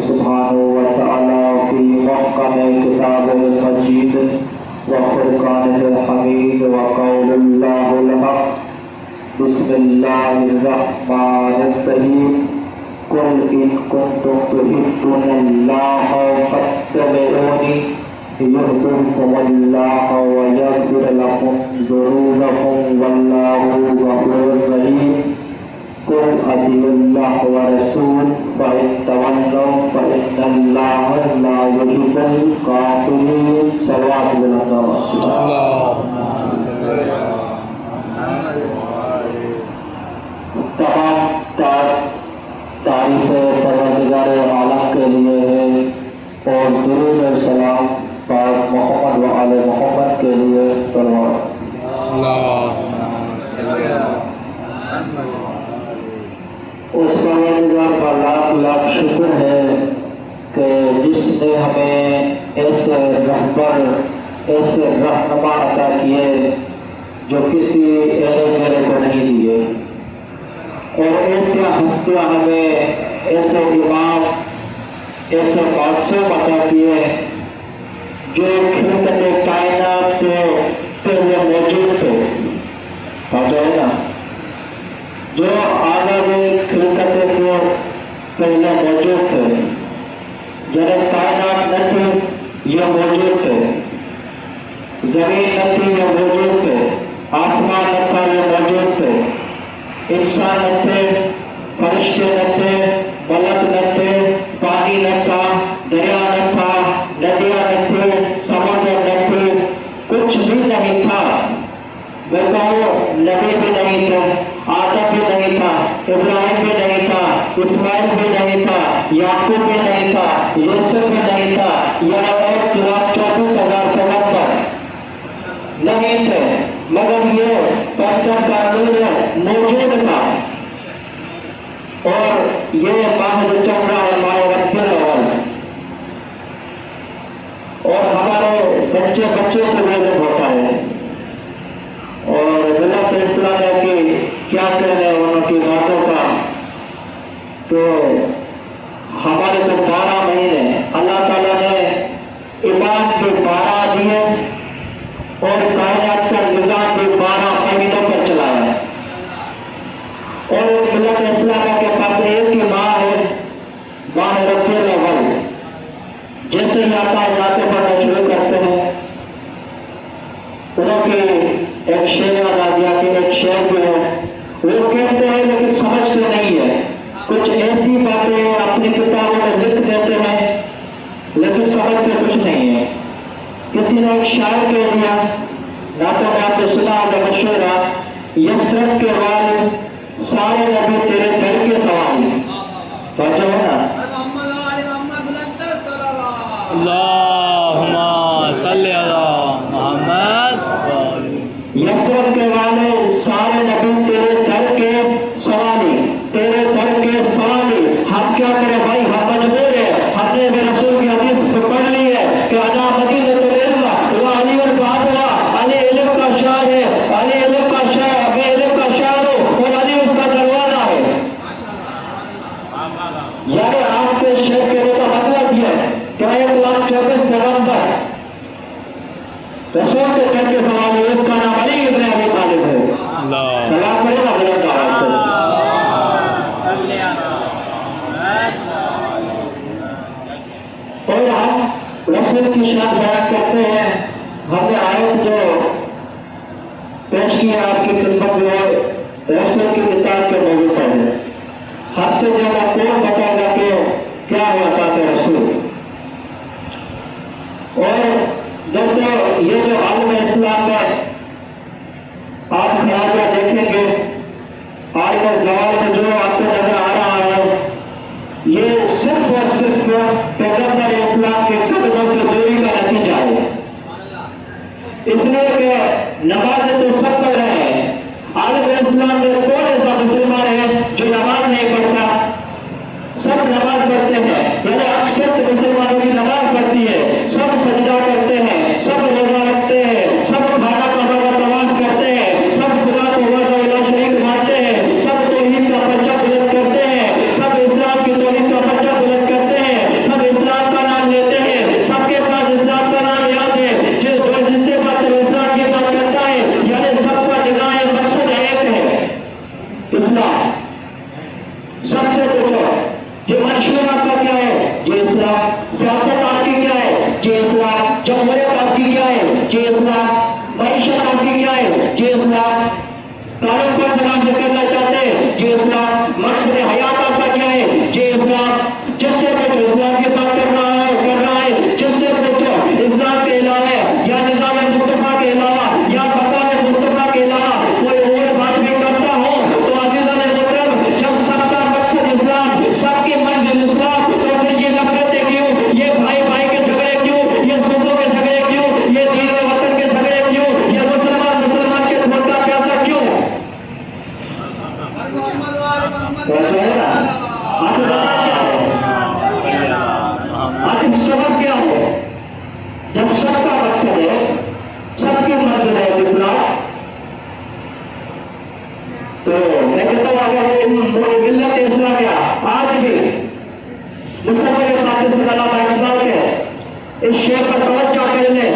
سبحانہ وتعالی کی محکم کتاب المجید وفرقانہ الحمید وقول اللہ الحق بسم اللہ الرحمن الرحیم قل ان کنتم تحبون اللہ فاتبعونی یحببکم اللہ ویغفر لکم ذنوبکم واللہ غفور رحیم قل اطیعوا اللہ ورسولہ فإن تولوا فإن اللہ لا يحب الکافرین صلوات اللهم صل على تمام تعریف پروردگار عالم کے لیے ہے اور درود و سلام پاک محمد و آل محمد کے لیے پروار اللهم صل على اس پروردگار کا لاکھ لاکھ شکر ہے کہ جس نے ہمیں ایسے رہبر ایسے رہنما عطا کیے جو کسی ایرے میرے کو نہیں دیے، اور ایسے ہستیاں ہمیں ایسے امام ایسے معصوم عطا کیے جو خلقت کائنات سے پہلے موجود تھے، سمجھا ہے نا، جو عالم خلقت سے پہلے موجود تھے، جب کائنات نہ تھی یہ موجود تھے، زمین نہ تھی یہ موجود تھے، آسمان نہ تھا یہ موجود تھے، انسان نہ تھے، فرشتے نہ تھے، ملک نہ تھے، پانی نہ تھا، دریا نہ تھا، ندیاں نہ تھے، سمندر نہ تھے، کچھ بھی نہیں تھا۔ بتاؤ، نبی بھی نہیں تھا، آدم بھی نہیں تھا، ابراہیم بھی نہیں تھا، اسماعیل بھی نہیں تھا، یعقوب بھی نہیں تھا، یوسف بھی نہیں تھا، یہ 1,24,000 پیغمبر نہیں تھے، مگر یہ پتھر کا نور موجود تھا، اور یہ ماہر چل رہا ہے ماہ ربیع الاول، اور ہمارے بچے کو معلوم ہوتا ہے، اور ملت اسلام کی کیا کہنے ان کی باتوں کا، تو ہمارے کو 12 مہینے اللہ تعالیٰ نے ایمان کے 12 دیے اور کائنات کا نظام بھی 12 مہینوں پر چلایا، اور ملت اسلام کے پاس ایک ہی ماہ ہے، ماہ ربیع الاول۔ جیسے ہی آتا ہے نعتیں پڑھنا شروع کرتے ہیں، انہوں کی ایک شعر یاد آ گیا کہ ایک شعر بھی ہے، وہ کہتے ہیں لیکن سمجھتے نہیں ہے، کچھ ایسی باتیں اپنی کتابوں میں لکھ دیتے ہیں لیکن سمجھتے کچھ نہیں ہے۔ کسی نے ایک شاعر کہہ دیا، نعتوں میں آپ نے سنا ہوگا مشہور، یسرب کے والد سارے نبی تیرے در کے سوالی، توجہ ہے نا، اللهم صل على محمد۔ یسرب کے والے سارے نبی تیرے در کے سوالی، تیرے در کے سوالی، ہم کیا کریں بھائی، ہم مجبور ہیں، ہم نے بھی رسول کی حدیث پڑھ لی ہے کہ انا مدینۃ العلم و علی البابا، علی علم کا شاعر ہے، علی علم کا شاعر، میں علم کا شاعر ہوں اور علی اس کا دروازہ ہے۔ یعنی آپ کے شیخ کہنے کا مطلب یہ ہے کہ 1,24,000 پیغمبر رسول کے در کے سوالی، اس کا نام علی ابن ابی طالب ہے۔ سلام کرے گا بلند آواز سے۔ اور ہم رسول کی شان بیان کرتے ہیں، ہم نے آیت جو پیش کی آپ کی خدمت میں رسول کی کتاب کے موضوع پر ہے، حد سے زیادہ کون بتائے گا کہ کیا ہوا ذات رسول، اور جب تو یہ جو عالم اسلام میں آپ خرابیاں دیکھیں گے، آج کل زوال میں جو آپ کو نظر آ رہا ہے، یہ صرف اور صرف پیغمبر اسلام کے قدموں سے دوری کا نتیجہ ہے۔ اس لیے کہ نمازیں تو سب پڑھ رہے ہیں، عالم اسلام میں کون ایسا مسلمان ہے جو نماز نہیں پڑھتا؟ سب نماز پڑھتے ہیں، یعنی اکثر مسلمانوں کی نماز پڑھتی ہے، سب سجدہ کرتے ہیں، سب روزہ رکھتے ہیں، سب کھانا کعبہ کا طواف کرتے ہیں، سب خدا کو وحدہ لا شریک مانتے ہیں، سب توحید کا پرچہ بلند کرتے ہیں، سب اسلام کی توحید کا پرچہ بلند کرتے ہیں، इस्लाम की बात कर रहा है जिससे पूछो इस्लाम के अलावा या निज़ाम मुस्तफा के अलावा या मकाम मुस्तफा के अलावा कोई और बात भी करता हो तो अज़ीज़ान मोहतरम, जब सबका मकसद इस्लाम, सबकी मंजिल इस्लाम, तो फिर ये नफरतें क्यों, ये भाई भाई के झगड़े क्यों, ये सूबों के झगड़े क्यों, ये दीन और वतन के झगड़े क्यों, ये मुसलमान मुसलमान के खून का प्यासा क्यों? आखिर सबब क्या है? जब सबका मकसद है, सबकी मंजिल है इस्लाम, तो मैं कहता हूँ अगर मिल्लत इस्लामिया आज भी मुसलमान पाकिस्तान अल्लामा इकबाल के इस शेर पर तवज्जो कर ले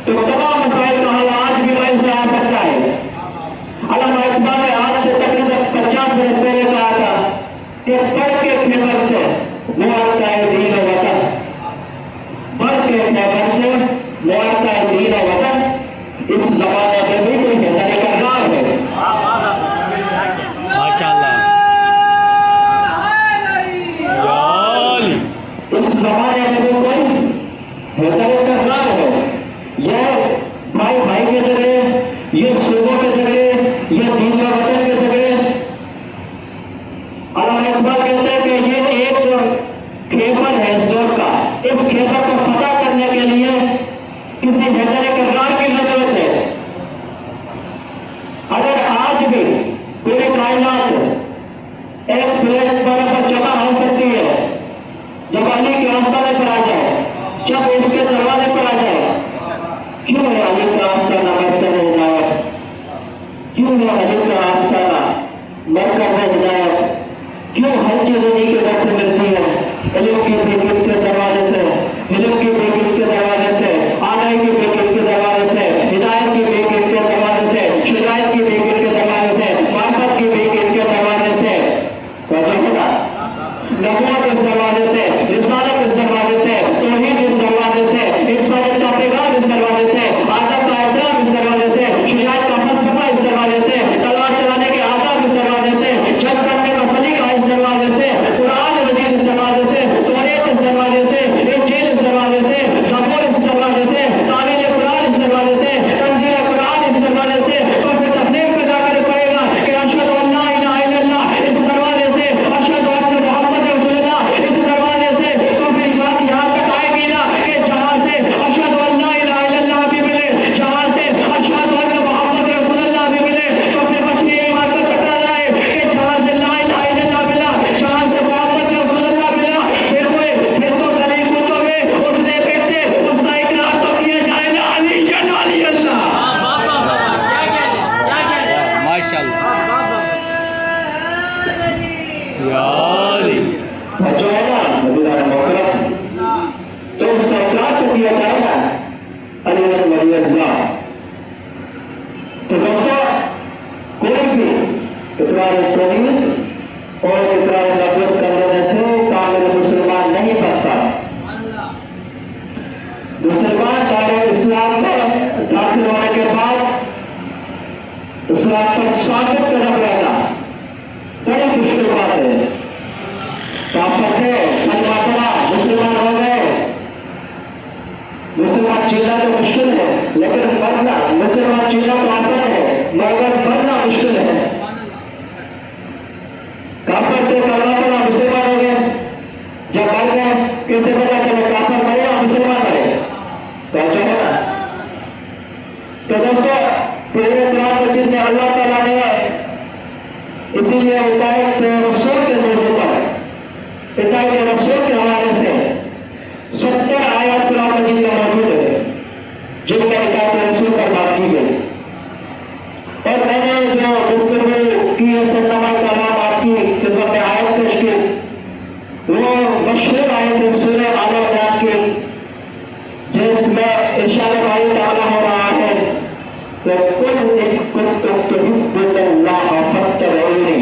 तो तमाम मसाइल का हल आज भी वहीं से आ सकता है। अल्लामा इकबाल ने आज से तकरीबन 50 बरस पहले कहा था कि पढ़ के फेवर से मुआवजा है दीन और वतन, पढ़ के फेवर से मुआवजा है दीन और वतन। इस जमाने में भी कोई बेहतरी का नाम है। माशाअल्लाह। इस जमाने में भी कोई बेहतरी का नाम है। यह भाई भाई के झगड़े, ये सूबों के झगड़े, ये दीन और वतन के झगड़े, अल्लामा इकबाल कहते हैं कि ये एक खेबर है इस दौर का। इस खेबर को फतह करने के लिए किसी बेहतर किरदार की जरूरत है। अगर आज भी पूरी कायनात एक प्लेटफॉर्म पर जमा हो सकती है, जब अली के आस्थाने पर आ जाए, जब इसके दरवाजे पर आ जाए, क्यों है अली का आस्थाना मरकज़ हिदायत, क्यों है अली का आस्थाना मरकज़ हिदायत, क्यों हर चीज उन्हीं के दर से मिलती है? इल्म की बेगित के दरवाजे से, इल्म की बेगित के दरवाजे से, आनाई की बेगित के दरवाजे से, हिदायत की बेगित के दरवाजे से, शुजायत की बेगित के दरवाजे से, मार्फत की बेगित के दरवाजे से, नबूवत इस दरवाजे से, रिसालत इस दरवाजे से, तौहीद इस दरवाजे से, इंसानियत का पैगाम इस दरवाजे से, आदब का एहतराम इस दरवाजे से, शुजायत का फलसफा इस दरवाजे से, तलवार चलाने के आदाब इस दरवाजे से, जंग करने का सलीका इस दरवाजे से, कुरान मजीद इस दरवाजे से, तौरात इस दरवाजे से, इंजील इस दरवाजे से, ज़बूर इस दरवाजे से, तावील कुरान इस दरवाजे से, तंजील कुरान इस दरवाजे से, तो फिर तस्लीम करना पड़ेगा कि अशहदु अन ला इलाहा इल्लल्लाह इस दरवाजे से, अशहदु अन्ना मुहम्मद रसूलुल्लाह इस दरवाजे से, तो फिर बात यहाँ तक आएगी ना कि जहाँ से अशहदु अन ला इलाहा इल्लल्लाह भी मिले, जहाँ से अशहदु अन्ना मुहम्मद रसूलुल्लाह भी मिले, तो फिर मछली ईमान का टकरा जाए कि जहाँ से ला इलाहा इल्लल्लाह मिला, जहाँ से मुहम्मद रसूलुल्लाह मिला, फिर तो गली कूचों में उठते बैठते उसका इकरार तो किया जाए ना, अली जन अली अल्लाह। माशाअल्लाह। या अली। जो है ना नबीदार मोहतरम, तो उसका इकरार तो किया जाएगा अली जन अली अल्लाह। तो दोस्तों, कोई भी इकरार तौहीद और इकरार नबूवत कर लेने से कामिल मुसलमान नहीं बनता। मुसलमान दायरे इस्लाम में दाखिल होने के बाद इस्लाम पर साबित कदम रहना बड़ी मुश्किल बात है। काफिर थे, कलमा पढ़ा, मुसलमान हो गए, मुसलमान जीना तो मुश्किल है, लेकिन मरना, मुसलमान जीना तो आसान है, मगर मरना मुश्किल है। काफिर थे, कलमा पढ़ा, मुसलमान हो गए, जब मर गए कैसे पता चले काफिर मरे या मुसलमान मरे? समझो ना। तो दोस्तों, पूरे कुरान मजीद में अल्लाह ताला ने इसीलिए हिदायत रसूल के मौजूद पर, हिदायत रसूल के हवाले से 70 आयत कुरान मजीद में मौजूद है जिनमें हिदायत रसूल पर बात की गई। और मैंने जो गुफ्तगू की है सन्नामा कलाम आपकी खिदमत में आयत पेश की, वो मशहूर आयत है सूरह आल इमरान की, जिसमें इरशाद बारी ताला हो रहा है कि कुल इन कुंतुम तुहिब्बुल्लाह फत्तबिऊनी।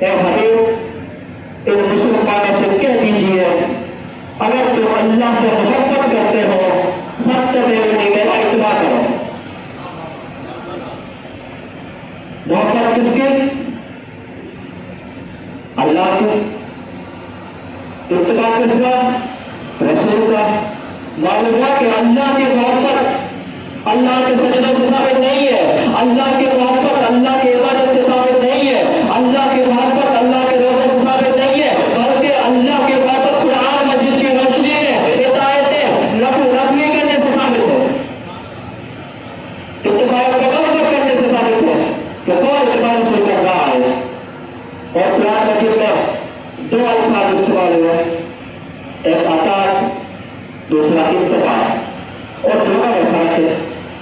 ए हबीब, इन मुसलमानों से कह दीजिए अगर तुम अल्लाह से मोहब्बत करते हो, फत्तबिऊनी, मेरा इत्तबा करो। मोहब्बत किसकी? अल्लाह की। इत्तबा किस का? रसूल का। मालूम हुआ कि अल्लाह की मोहब्बत अल्लाह के सजदों से साबित नहीं है, अल्लाह की मोहब्बत अल्लाह की इबादत से साबित नहीं है, अल्लाह की मोहब्बत अल्लाह के रोज़े से साबित नहीं है, बल्कि अल्लाह की मोहब्बत कुरान मजीद की रोशनी में हिदायतें नबवी करने से साबित है, इत्तिबा पैगंबर करने से साबित है कि कौन इत्तिबा रसूल कर रहा है। और कुरान मजीद में दो अल्फाज इस्तेमाल हुए, एक अताअत, दूसरा इत्तिबा, और दोनों में फर्क है।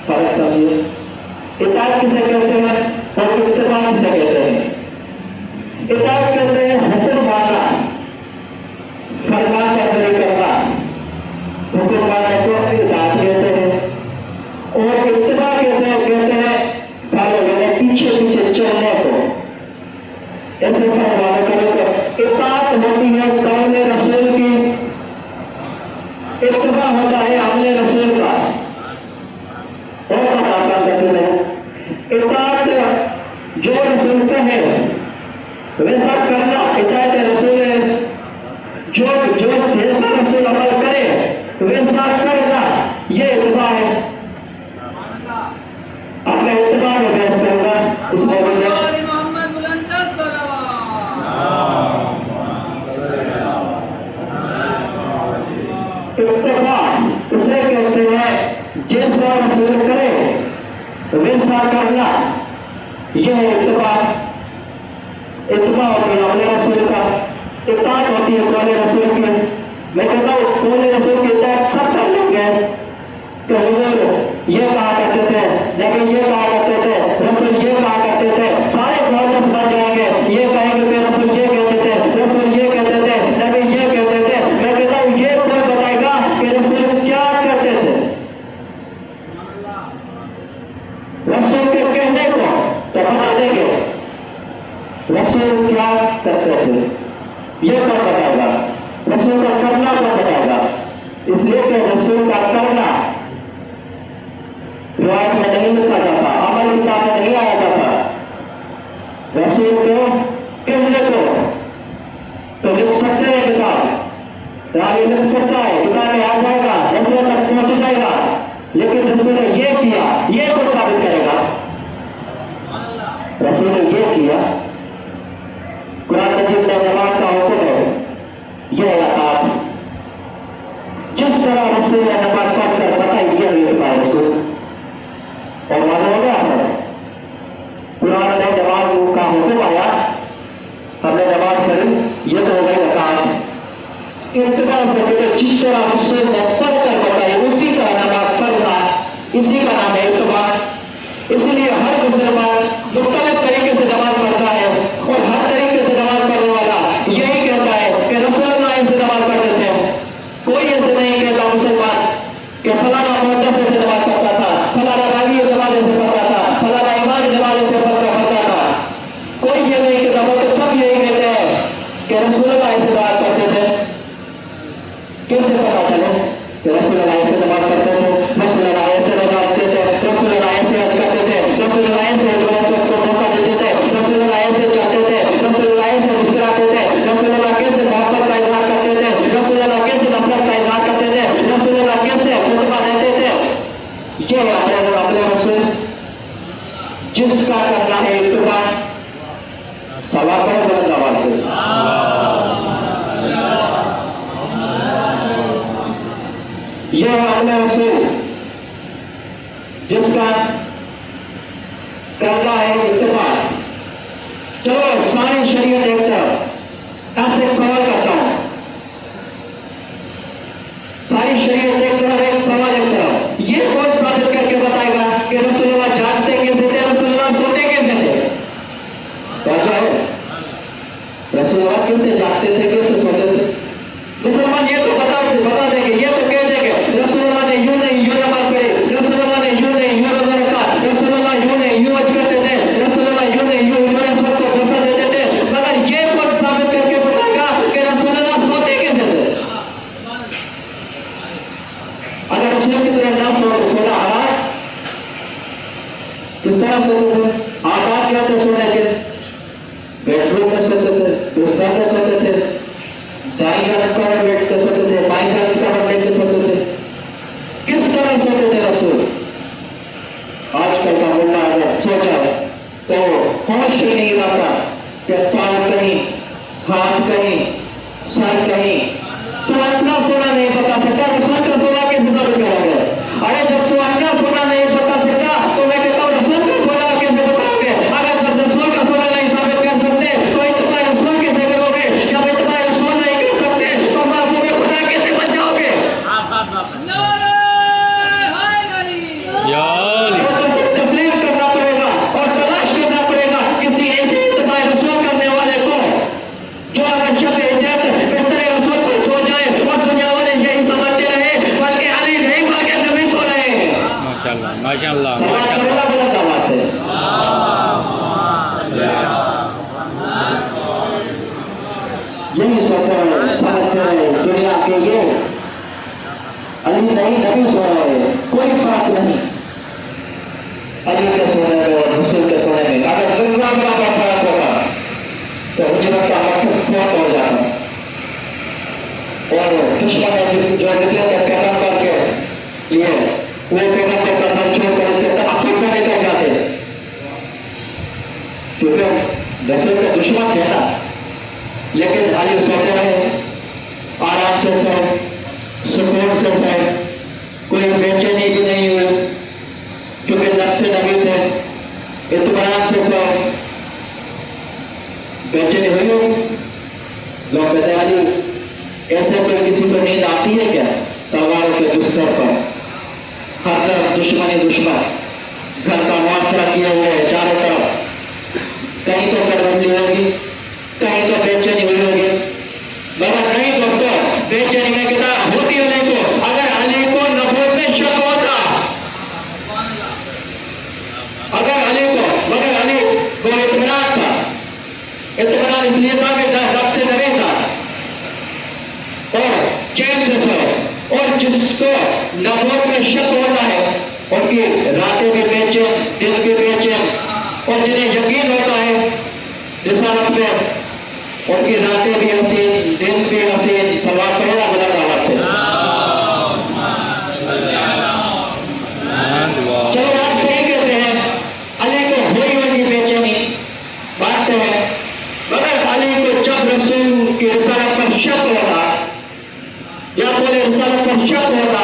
फर्क समझिए, इताअत किसे कहते हैं और इत्तिबा किसे कहते हैं? इताअत कहते हैं हुक्म मानना, फरमान बरदारी करना, हुक्म मानने को इताअत कहते हैं। और इत्तिबा किसे कहते हैं? फॉलो यानी पीछे पीछे चलने को। ऐसे फरमान करो तो इताअत होती है कौले रसूल की, इत्तिबा होता है अमले रसूल का। और आसान करते हैं, इताअत जो रसूल कहे वैसा करना इताअत रसूल है, जो जैसा रसूल अमल करे वैसा करना ये इत्तिबा है। अब मैं इत्तिबा में बहस करूंगा इस मौके में। इत्तिबा उसे कहते हैं जैसा रसूल करे वैसा करना, यह इत्तिबा। इत्तिबा होती है अमले रसूल का, इताअत होती है कौले रसूल की। मैं कहता हूँ कौले रसूल की इताअत सब कर लेंगे तो हुजूर ये कहा करते थे, नबी ये कहा करते थे, रसूल ये कहा करते थे, सारे मुहद्दिस बन जाएंगे, ये कहेंगे कि रसूल ये कहते थे, रसूल ये कहते थे, नबी ये कहते थे। मैं कहता हूँ ये कोई बताएगा कि रसूल क्या करते थे? रसूल के कहने को तो बता देंगे, रसूल क्या करते थे ये कौन बताएगा? रसूल का करना कौन बताएगा? इसलिए कि रसूल का करना रिवायत में नहीं लिखा जाता, अमल किताब में नहीं आया जाता। रसूल के कहने को तो लिख सकते हैं, किताब रावी लिख सकता है, किताब में आ जाएगा, रसूल तक पहुंच जाएगा, लेकिन रसूल ने ये किया ये कौन साबित करेगा? रसूल ने ये किया। कुरान मजीद में नमाज का हुक्म है, यह इताअत। जिस तरह रसूल ने नमाज पढ़कर बताई यह इत्तिबा रसूल। और मालूम हो गया है कुरान में नमाज का हुक्म आया, हमने नमाज पढ़ी, ये तो हो गई इताअत। इत्तिबा से कहते जिस तरह रसूल ने पढ़कर बताई उसी तरह नमाज पढ़ना, इसी का नाम है इत्तिबा। इसलिए हर मुसलमान मुख्तलिफ तरीके से नमाज पढ़ता है और हर तरीके से नमाज पढ़ने वाला यही कहता है कि रसूलुल्लाह ऐसे नमाज पढ़ते थे। कोई ऐसे नहीं कहता मुसलमान कि फलाना मुहद्दिस से नमाज पढ़ता था, फलाना रावी नमाज से पढ़ता था, फलाना इमाम नमाज से पढ़ता था। कोई ये नहीं कहता, बल्कि सब यही कहते हैं कि रसूलुल्लाह ऐसे नमाज पढ़ते थे। कैसे पता चले कि रसूलुल्लाह ऐसे नमाज पढ़ते थे, रसूलुल्लाह ऐसे रोजा रखते थे, रसूलुल्लाह ऐसे हज करते थे, रसूलुल्लाह ऐसे को धोखा देते थे, रसूलुल्लाह ऐसे चलते थे, रसूलुल्लाह ऐसे मुस्कुराते थे, रसूलुल्लाह कैसे मोहब्बत का इजहार करते थे, रसूलुल्लाह कैसे नफरत का इजहार करते थे, रसूलुल्लाह कैसे खुतबा देते थे। ये अपने रसूल जिसका करना है इत्तिबा। सवाल करो बुलंद आवाज से। यह अपने रसूल जिसका करना है इत्तिबा। चलो सारी शरीयत एक तरफ, आपसे एक सवाल करता हूं, सारी शरीयत एक तरफ, एक सवाल एक तरफ, ये कौन साबित करके बताएगा कि रसूलुल्लाह जागते कैसे थे, रसूलुल्लाह सोते कैसे थे? रसूलुल्लाह कैसे जागते थे, कैसे सोते थे? मुसलमान ये तो बता देंगे, ये तो कह देंगे रसूलुल्लाह ने यूं नहीं यूं नमाज पढ़ी, रसूलुल्लाह ने यूं नहीं यूं रोजा रखा, रसूलुल्लाह यूं नहीं यूं हज करते थे, रसूलुल्लाह यूं नहीं यूं इस वक्त को भरोसा देते थे। मगर ये कौन साबित करके बताएगा कि रसूलुल्लाह सोते कैसे थे? अगर रसूल की तरह ना सोना हराम, किस तरह सोते थे? आदाब क्या थे सोने के? बेडरूम में सोते थे, बिस्तर में सोते थे, दाईं तरफ बैठते ماشاء اللہ سماج ماشاء کرے اللہ گا بلند آواز سے. یہی سمجھتے ہیں دنیا کے یہ علی نہیں نبی سو رہے ہیں، کوئی فرق نہیں علی کے سونے میں اور رسول کے سونے میں. اگر ضرورت برابر فرق ہوگا تو ہجرت کا مقصد بہت ہو جاتا. اور دشمن نے جو نکلے تھے پیغمبر کے لیے وہ پیغمبر کا نام چھوڑ کر اس کے تحقیق میں نکل جاتے کیونکہ رسول کے دشمن تھے نا. لیکن علی سوتے رہے، آرام سے سوئے، سکون سے سوئے، کوئی بے چینی بھی نہیں ہوئی کیونکہ نفس نبی تھے. اطمینان سے سوئے. بے چینی ہوئی ہوگی. لوگ کہتے ہیں علی ایسے کوئی کسی کو نیند آتی ہے کیا؟ تلواروں کے بستر پر ہر طرف دشمن ہی دشمن، گھر کا محاصرہ کیے ہوئے چاروں طرف. کہیں تو کڑبندی ہوگی، کہیں تو بے چینی ہوئی ہوگی. مگر نہیں دوستو، بے چینی میں کہتا ہوتی علی کو. اگر علی کو نبوت میں شک ہوتا، اگر علی کو، مگر علی کو اطمینان تھا. اطمینان اس لیے تھا کہ رب سے ڈرے تھا اور چین سے سوئے. اور جس کو نبوت میں شک ہوتا ہے ان کی راتیں بھی بے چین، دل بھی بے چین. اور جنہیں یقین ہوتا ہے رسالت میں ان کی راتیں بھی حسین، دل بھی حسین. ثواب پہلا بلند آواز سے. چلو آپ صحیح کہتے ہیں علی کو ہوئی ان کی بے چینی مانتے ہیں. مگر علی کو جب رسول کی رسالت پر شک ہوتا یا بولے رسالت پر شک ہوتا،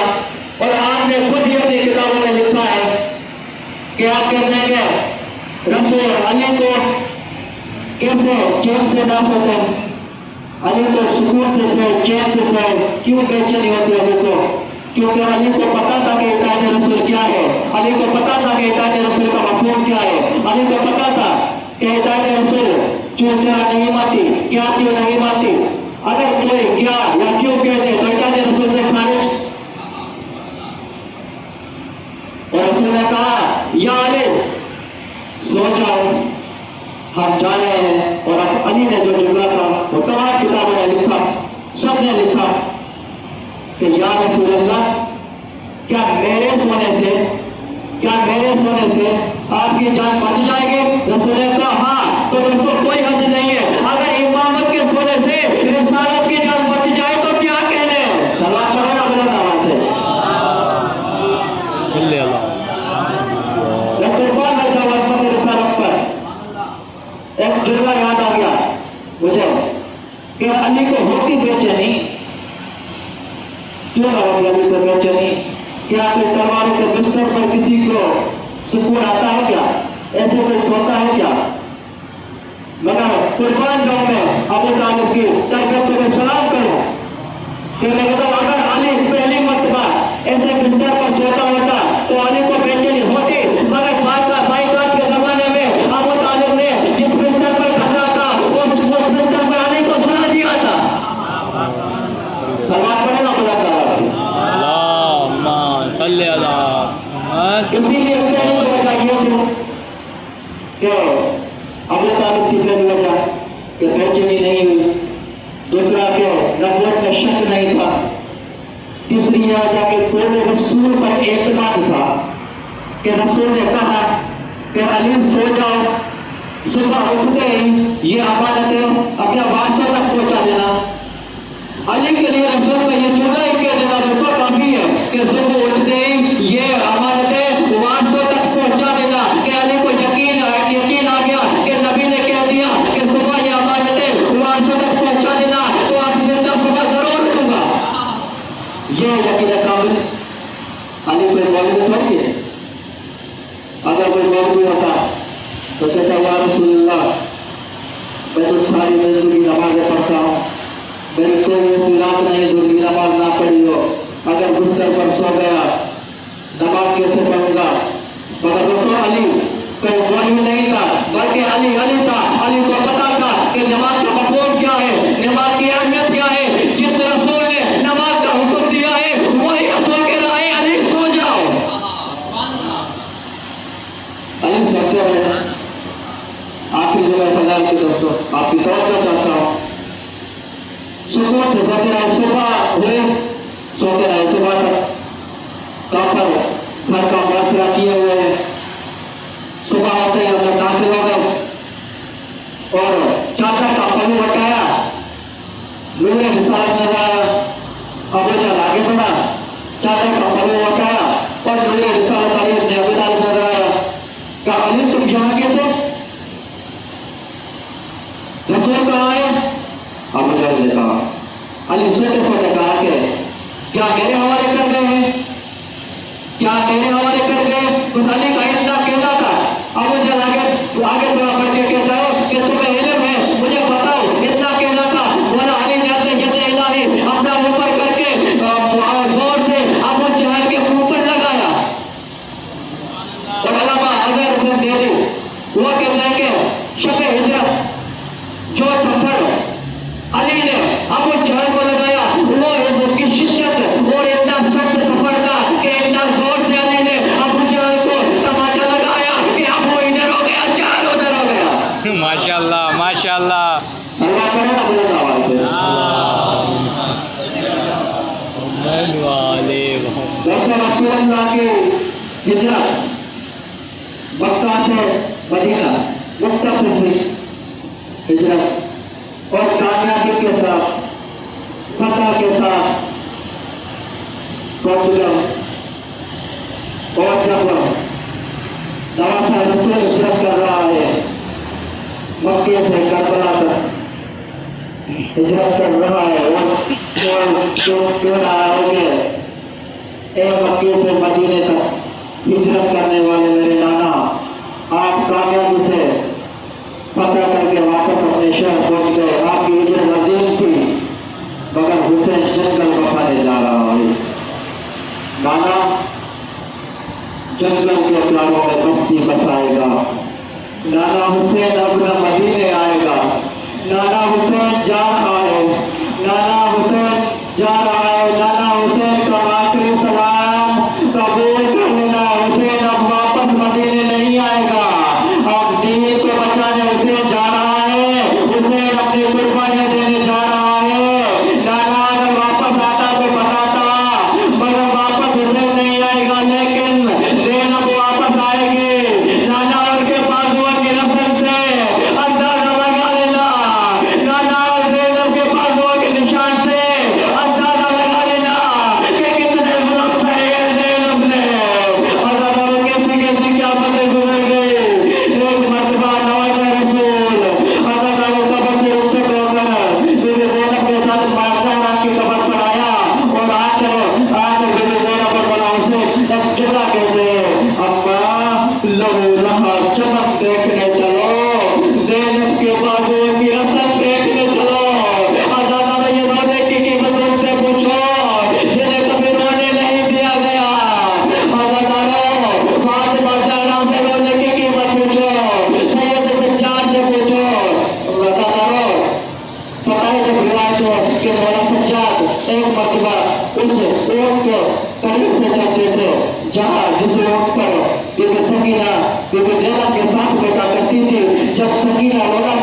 اور آپ نے خود ہی اپنی کتابوں میں لکھا ہے کہ آپ کہتے ہیں کہ رسول علی کو کیسے چین سے نہ سوتے، علی کو سکون سے سوئے، چین سے سوئے. کیوں بے چینی ہوتی علی کو؟ کیونکہ علی کو پتا تھا کہ اطاعت رسول کیا ہے. علی کو پتا تھا کہ اطاعت رسول کا مفہوم کیا ہے. علی کو پتا تھا کہ اطاعت رسول کیوں نہیں مانتی، کیا کیوں نہیں مانتی. اگر کوئی کیا یا کیوں کہتے تو اطاعت رسول سے خارج. اور رسول نے کہا یا علی سو جاؤ، ہم جا رہے ہیں. اور اب علی نے جو جملہ تھا وہ تمام کتابوں نے لکھا، سب نے لکھا کہ یا رسول اللہ کیا میرے سونے سے آپ کی جان بچ جائے گی؟ رسول نے کہا ہاں. تو دوستو کوئی حرج نہیں ہے. اگر امامت کے سونے سے رسالت کی جان بچ جائے تو کیا کہنے. سلام پڑھے نا بلند آواز سے. قربان ہو جاؤ عظمت رسالت پر. ایک جملہ یاد آ گیا مجھے کہ علی کو ہوتی بے چینی. کیوں نہ ہوتی علی کو بے چینی؟ کیا کوئی تلواروں کے بستر پر کسی کو سکون آتا ہے کیا؟ ایسے کوئی سوتا ہے کیا؟ مگر قربان جاؤں میں ابو طالب کی تربیت میں سلام کروں کہ میں کہتا ہوں اگر علی پہلی مرتبہ ایسے بستر پر سوتا ہوتا تو علی کو بے چینی ہوتی. مگر بائیکاٹ کے زمانے میں ابو طالب نے جس بستر پر کھڑا تھا اس بستر پر علی کو سلا دیا تھا. سلام پڑھے نا بلند آواز سے. اللہم صلی اللہ. اسی لیے پہلی وجہ یہ تھی کہ ابو طالب کی پہلی وجہ کہ بے چینی نہیں ہوئی. دوسرا کہ نبوت میں شک نہیں تھا. تیسری یہ وجہ کہ کوئی رسول پر اعتماد تھا کہ رسول نے کہا کہ علی سو جاؤ، صبح اٹھتے ہی یہ امانتیں اپنے وارثوں تک پہنچا دینا. علی کے لیے رسول میں یہ جملہ ہی کہہ دینا دوستوں کافی ہے کہ صبح اٹھتے ہی یہ امانتیں وارثوں تک پہنچا دینا. کہ علی کو یقین آ گیا کہ نبی نے کہہ دیا کہ صبح یہ امانتیں وارثوں تک پہنچا دینا تو آپ زندہ صبح ضرور اٹھوں گا. یہ یقین کامل. علی کوئی مولوی تھوڑی ہے. اگر کوئی مولوی ہوتا تو کہتا یا رسول اللہ میں تو ساری زندگی نمازیں پڑھتا ہوں، میری کوئی ایسی رات نہیں زندگی نماز نہ پڑھی ہو. اگر بستر پر سو گیا نماز کیسے پڑھوں گا؟ مگر دوستوں علی کوئی مولوی نہیں تھا بلکہ علی تھا. علی کو پتا تھا کہ نماز کا مفہوم کیا ہے، نماز کی اہمیت کیا ہے. جس رسول نے نماز کا حکم دیا ہے وہی رسول کہہ رہا ہے علی سو جاؤ. सोते रहे सुबह तक काफर घर का मुआसरा किए हुए हैं। सुबह होते ही अंदर दाखिल हो गए और चादर का पल्लू हटाया, नूरे रिसालत नजर आया। अबू जहल आगे बढ़ा, चादर का पल्लू हटाया और नूरे रिसालत अली इब्न अबी तालिब नजर आया। कहा अली तुम यहाँ कैसे, रसूल कहाँ है? अबू जहल ने कहा, अली सोते सोते कहा कि क्या मेरे हवाले कर गए हैं, क्या मेरे हवाले कर गए? उस अली का इतना कहना था। अबू जहल आगे बढ़ के कहता है कि तुम्हें इल्म है, मुझे बताओ इतना कहना था। बोला अली ने अपने जते इलाही अपना ऊपर करके जोर से अबू जहल के मुंह पर लगाया और अलामा अजहर हुसैन दे दी। वो कहते हैं कि शब-ए हिजरत जो थप्पड़ अली ने अबू जहल को लगाया, वो उसकी शिद्दत और इतना सख्त थप्पड़ था कि इतना जोर से अली ने अबू जहल को तमाचा लगाया कि अबू इधर हो गया, जहल उधर हो गया। माशाल्लाह माशाल्लाह। अल्लाह करे ना बुलंद आवाज से। दोस्तों रसूलुल्लाह की हिजरत मक्का से मदीना मुख्तसर से हिजरत और कामयाबी के साथ फतह के साथ पहुंच गए। और जब नवासा रसूल हिजरत कर रहा है, मक्के से करबला तक हिजरत कर रहा है और क्यों रहा है कि मक्के से मदीने तक हिजरत करने वाले मेरे नाना, आप कामयाबी से फतह करके वापस अपने शहर पहुंच गए। आपकी हिजरत अजीम थी, मगर हुसैन जंगल बसाने जा रहा है। नाना जंगल के प्यारों में बस्ती बसाएगा, नाना हुसैन अपना मदीने आएगा। नाना हुसैन जा रहा है, नाना हुसैन जा रहा है। नाना हुसैन का आखिरी सलाम कबूल कर लेना। हुसैन अब वापस मदीने नहीं आएगा, अब दीन को बचाने हुसैन जा रहा है। हुसैन अपनी कुर्बानियां देने जा रहा है। नाना अगर वापस आता तो बताता, मगर वापस हुसैन नहीं आएगा, लेकिन ज़ैनब वापस आएगी। नाना उनके बाजुओं की रस्म से अंदाजा लगा लेना, नाना ज़ैनब के बाजुओं के निशान से अंदाजा लगा लेना कि कितने जुल्म सहे ज़ैनब ने। और कैसी कैसी क्या बातें गुजर गई। एक मर्तबा नवासा रसूल कबर से रुख से होकर बीबी ज़ैनब के साथ बादशाह की कबर पर आया और आकर बीबी ज़ैनब पर बड़ा उसे एक जुमला कहते, अम्मा लहू लहा चमक देखने चलो, ज़ैनब के बाजुओं की रस्म देखने चलो। आज़ादा में ये रोने की कीमत उनसे पूछो जिन्हें कभी रोने नहीं दिया गया। आज़ादा रो फातिमा ज़हरा से रोने की कीमत पूछो, सैयद सज्जाद से पूछो। आज़ादा रो पता है जब रिवायत हो कि मौला सज्जाद एक मर्तबा उस ऊँट के करीब से चलते थे जिस ऊँट पर बीबी सकीना बीबी ज़ैनब के साथ बैठा करती थी। जब सकीना रोना